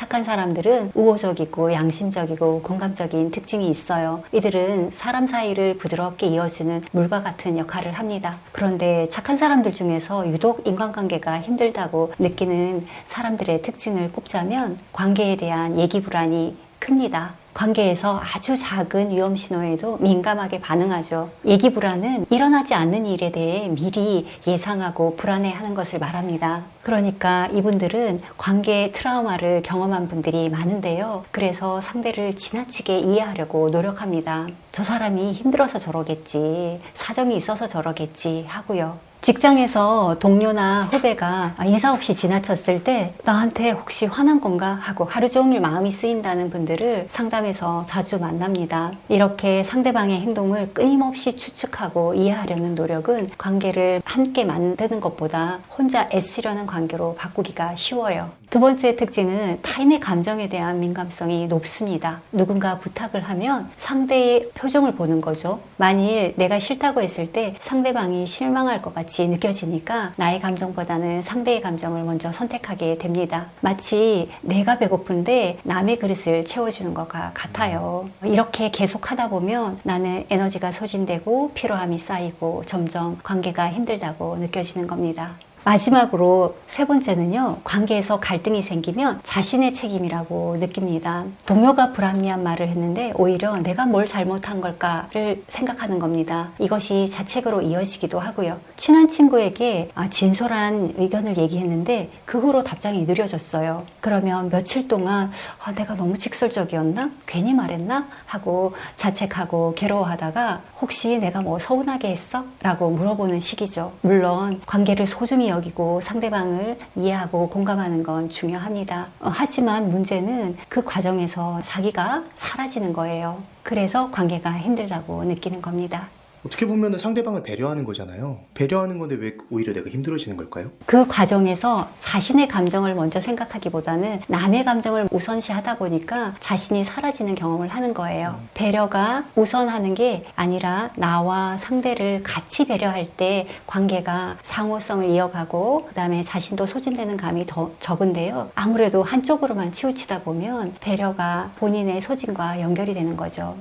착한 사람들은 우호적이고 양심적이고 공감적인 특징이 있어요. 이들은 사람 사이를 부드럽게 이어주는 물과 같은 역할을 합니다. 그런데 착한 사람들 중에서 유독 인간관계가 힘들다고 느끼는 사람들의 특징을 꼽자면 관계에 대한 예기 불안이 큽니다. 관계에서 아주 작은 위험 신호에도 민감하게 반응하죠. 예기 불안은 일어나지 않는 일에 대해 미리 예상하고 불안해하는 것을 말합니다. 그러니까 이분들은 관계의 트라우마를 경험한 분들이 많은데요. 그래서 상대를 지나치게 이해하려고 노력합니다. 저 사람이 힘들어서 저러겠지, 사정이 있어서 저러겠지 하고요. 직장에서 동료나 후배가 인사 없이 지나쳤을 때 나한테 혹시 화난 건가 하고 하루 종일 마음이 쓰인다는 분들을 상담에서 자주 만납니다. 이렇게 상대방의 행동을 끊임없이 추측하고 이해하려는 노력은 관계를 함께 만드는 것보다 혼자 애쓰려는 관계로 바꾸기가 쉬워요. 두 번째 특징은 타인의 감정에 대한 민감성이 높습니다. 누군가 부탁을 하면 상대의 표정을 보는 거죠. 만일 내가 싫다고 했을 때 상대방이 실망할 것 같이 느껴지니까 나의 감정보다는 상대의 감정을 먼저 선택하게 됩니다. 마치 내가 배고픈데 남의 그릇을 채워주는 것과 같아요. 이렇게 계속 하다 보면 나는 에너지가 소진되고 피로함이 쌓이고 점점 관계가 힘들다고 느껴지는 겁니다. 마지막으로 세 번째는요, 관계에서 갈등이 생기면 자신의 책임이라고 느낍니다. 동료가 불합리한 말을 했는데 오히려 내가 뭘 잘못한 걸까를 생각하는 겁니다. 이것이 자책으로 이어지기도 하고요. 친한 친구에게 진솔한 의견을 얘기했는데 그 후로 답장이 느려졌어요. 그러면 며칠 동안 내가 너무 직설적이었나? 괜히 말했나? 하고 자책하고 괴로워하다가 혹시 내가 뭐 서운하게 했어? 라고 물어보는 시기죠. 물론 관계를 소중히 여기고 상대방을 이해하고 공감하는 건 중요합니다. 하지만 문제는 그 과정에서 자기가 사라지는 거예요. 그래서 관계가 힘들다고 느끼는 겁니다. 어떻게 보면 상대방을 배려하는 거잖아요. 배려하는 건데 왜 오히려 내가 힘들어지는 걸까요? 그 과정에서 자신의 감정을 먼저 생각하기보다는 남의 감정을 우선시 하다 보니까 자신이 사라지는 경험을 하는 거예요. 배려가 우선하는 게 아니라 나와 상대를 같이 배려할 때 관계가 상호성을 이어가고 그다음에 자신도 소진되는 감이 더 적은데요. 아무래도 한쪽으로만 치우치다 보면 배려가 본인의 소진과 연결이 되는 거죠.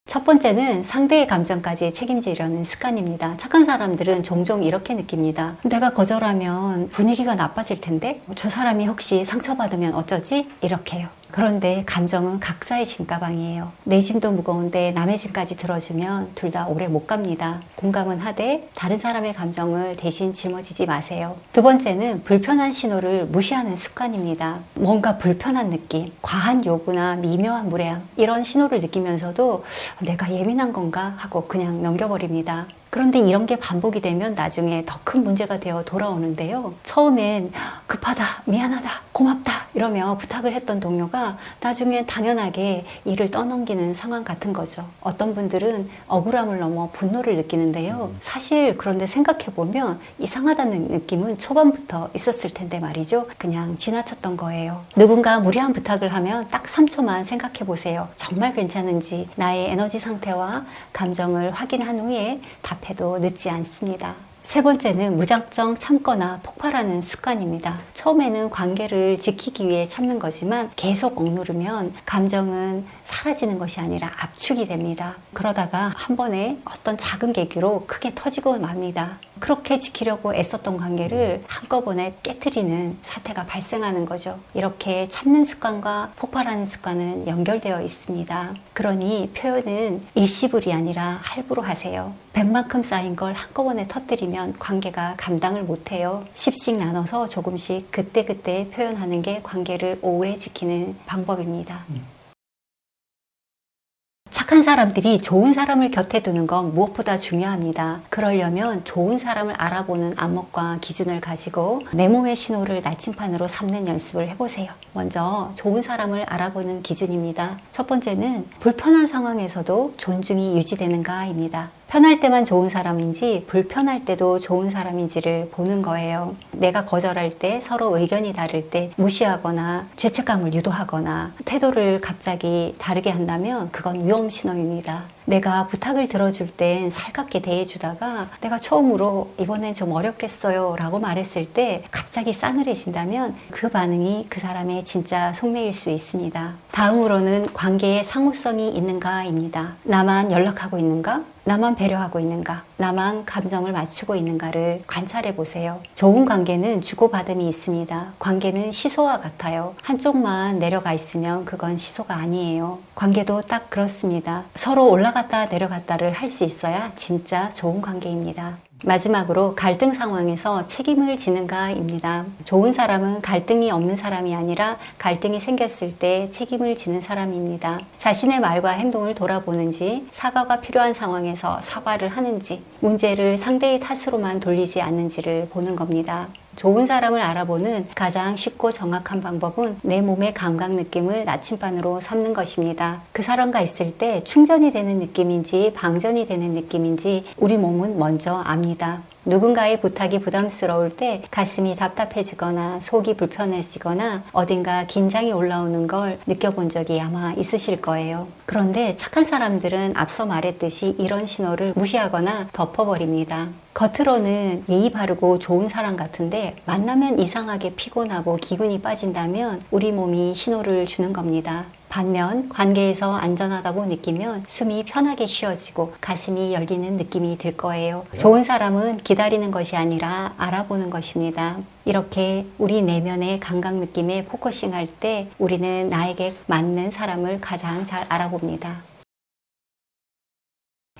첫 번째는 상대의 감정까지 책임지려는 습관입니다. 착한 사람들은 종종 이렇게 느낍니다. 내가 거절하면 분위기가 나빠질 텐데? 저 사람이 혹시 상처받으면 어쩌지? 이렇게요. 그런데 감정은 각자의 짐가방이에요. 내 짐도 무거운데 남의 짐까지 들어주면 둘 다 오래 못 갑니다. 공감은 하되 다른 사람의 감정을 대신 짊어지지 마세요. 두 번째는 불편한 신호를 무시하는 습관입니다. 뭔가 불편한 느낌, 과한 요구나 미묘한 무례함 이런 신호를 느끼면서도 내가 예민한 건가 하고 그냥 넘겨버립니다. 그런데 이런 게 반복이 되면 나중에 더 큰 문제가 되어 돌아오는데요. 처음엔 급하다, 미안하다, 고맙다 이러며 부탁을 했던 동료가 나중엔 당연하게 일을 떠넘기는 상황 같은 거죠. 어떤 분들은 억울함을 넘어 분노를 느끼는데요. 사실 그런데 생각해보면 이상하다는 느낌은 초반부터 있었을 텐데 말이죠. 그냥 지나쳤던 거예요. 누군가 무리한 부탁을 하면 딱 3초만 생각해보세요. 정말 괜찮은지 나의 에너지 상태와 감정을 확인한 후에 답해도 늦지 않습니다. 세 번째는 무작정 참거나 폭발하는 습관입니다. 처음에는 관계를 지키기 위해 참는 거지만 계속 억누르면 감정은 사라지는 것이 아니라 압축이 됩니다. 그러다가 한 번에 어떤 작은 계기로 크게 터지고 맙니다. 그렇게 지키려고 애썼던 관계를 한꺼번에 깨트리는 사태가 발생하는 거죠. 이렇게 참는 습관과 폭발하는 습관은 연결되어 있습니다. 그러니 표현은 일시불이 아니라 할부로 하세요. 100만큼 쌓인 걸 한꺼번에 터뜨리면 관계가 감당을 못해요. 10씩 나눠서 조금씩 그때그때 표현하는 게 관계를 오래 지키는 방법입니다. 착한 사람들이 좋은 사람을 곁에 두는 건 무엇보다 중요합니다. 그러려면 좋은 사람을 알아보는 안목과 기준을 가지고 내 몸의 신호를 나침판으로 삼는 연습을 해보세요. 먼저 좋은 사람을 알아보는 기준입니다. 첫 번째는 불편한 상황에서도 존중이 유지되는가입니다. 편할 때만 좋은 사람인지 불편할 때도 좋은 사람인지를 보는 거예요. 내가 거절할 때, 서로 의견이 다를 때 무시하거나 죄책감을 유도하거나 태도를 갑자기 다르게 한다면 그건 위험 신호입니다. 내가 부탁을 들어줄 땐 살갑게 대해주다가 내가 처음으로 이번엔 좀 어렵겠어요 라고 말했을 때 갑자기 싸늘해진다면 그 반응이 그 사람의 진짜 속내일 수 있습니다. 다음으로는 관계에 상호성이 있는가입니다. 나만 연락하고 있는가? 나만 배려하고 있는가? 나만 감정을 맞추고 있는가를 관찰해 보세요. 좋은 관계는 주고받음이 있습니다. 관계는 시소와 같아요. 한쪽만 내려가 있으면 그건 시소가 아니에요. 관계도 딱 그렇습니다. 서로 올라갔다 내려갔다를 할 수 있어야 진짜 좋은 관계입니다. 마지막으로 갈등 상황에서 책임을 지는가입니다. 좋은 사람은 갈등이 없는 사람이 아니라 갈등이 생겼을 때 책임을 지는 사람입니다. 자신의 말과 행동을 돌아보는지, 사과가 필요한 상황에서 사과를 하는지, 문제를 상대의 탓으로만 돌리지 않는지를 보는 겁니다. 좋은 사람을 알아보는 가장 쉽고 정확한 방법은 내 몸의 감각 느낌을 나침반으로 삼는 것입니다. 그 사람과 있을 때 충전이 되는 느낌인지 방전이 되는 느낌인지 우리 몸은 먼저 압니다. 누군가의 부탁이 부담스러울 때 가슴이 답답해지거나 속이 불편해지거나 어딘가 긴장이 올라오는 걸 느껴본 적이 아마 있으실 거예요. 그런데 착한 사람들은 앞서 말했듯이 이런 신호를 무시하거나 덮어버립니다. 겉으로는 예의 바르고 좋은 사람 같은데 만나면 이상하게 피곤하고 기운이 빠진다면 우리 몸이 신호를 주는 겁니다. 반면 관계에서 안전하다고 느끼면 숨이 편하게 쉬어지고 가슴이 열리는 느낌이 들 거예요. 좋은 사람은 기다리는 것이 아니라 알아보는 것입니다. 이렇게 우리 내면의 감각 느낌에 포커싱할 때 우리는 나에게 맞는 사람을 가장 잘 알아봅니다.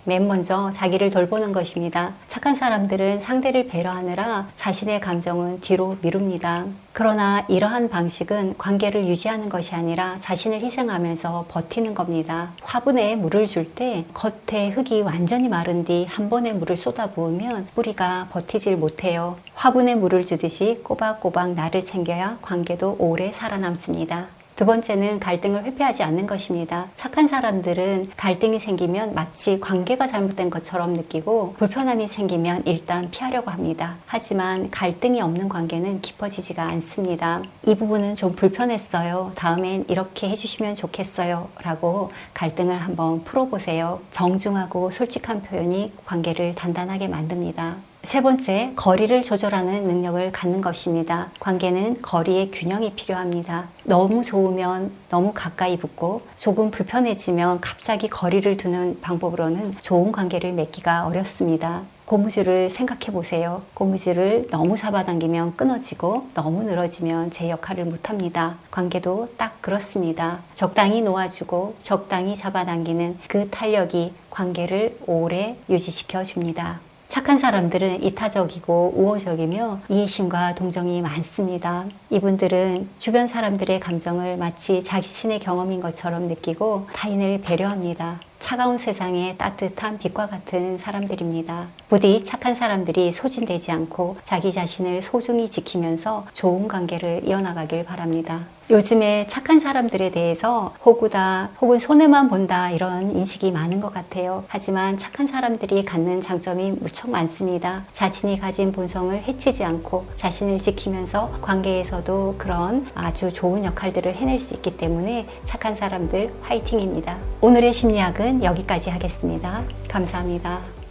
맨 먼저 자기를 돌보는 것입니다. 착한 사람들은 상대를 배려하느라 자신의 감정은 뒤로 미룹니다. 그러나 이러한 방식은 관계를 유지하는 것이 아니라 자신을 희생하면서 버티는 겁니다. 화분에 물을 줄 때 겉에 흙이 완전히 마른 뒤 한 번에 물을 쏟아부으면 뿌리가 버티질 못해요. 화분에 물을 주듯이 꼬박꼬박 나를 챙겨야 관계도 오래 살아남습니다. 두 번째는 갈등을 회피하지 않는 것입니다. 착한 사람들은 갈등이 생기면 마치 관계가 잘못된 것처럼 느끼고 불편함이 생기면 일단 피하려고 합니다. 하지만 갈등이 없는 관계는 깊어지지가 않습니다. 이 부분은 좀 불편했어요. 다음엔 이렇게 해주시면 좋겠어요. 라고 갈등을 한번 풀어보세요. 정중하고 솔직한 표현이 관계를 단단하게 만듭니다. 세 번째, 거리를 조절하는 능력을 갖는 것입니다. 관계는 거리의 균형이 필요합니다. 너무 좋으면 너무 가까이 붙고 조금 불편해지면 갑자기 거리를 두는 방법으로는 좋은 관계를 맺기가 어렵습니다. 고무줄을 생각해 보세요. 고무줄을 너무 잡아당기면 끊어지고 너무 늘어지면 제 역할을 못합니다. 관계도 딱 그렇습니다. 적당히 놓아주고 적당히 잡아당기는 그 탄력이 관계를 오래 유지시켜 줍니다. 착한 사람들은 이타적이고 우호적이며 이해심과 동정이 많습니다. 이분들은 주변 사람들의 감정을 마치 자신의 경험인 것처럼 느끼고 타인을 배려합니다. 차가운 세상에 따뜻한 빛과 같은 사람들입니다. 부디 착한 사람들이 소진되지 않고 자기 자신을 소중히 지키면서 좋은 관계를 이어나가길 바랍니다. 요즘에 착한 사람들에 대해서 호구다 혹은 손해만 본다 이런 인식이 많은 것 같아요. 하지만 착한 사람들이 갖는 장점이 무척 많습니다. 자신이 가진 본성을 해치지 않고 자신을 지키면서 관계에서도 그런 아주 좋은 역할들을 해낼 수 있기 때문에 착한 사람들 화이팅입니다. 오늘의 심리학은 여기까지 하겠습니다. 감사합니다.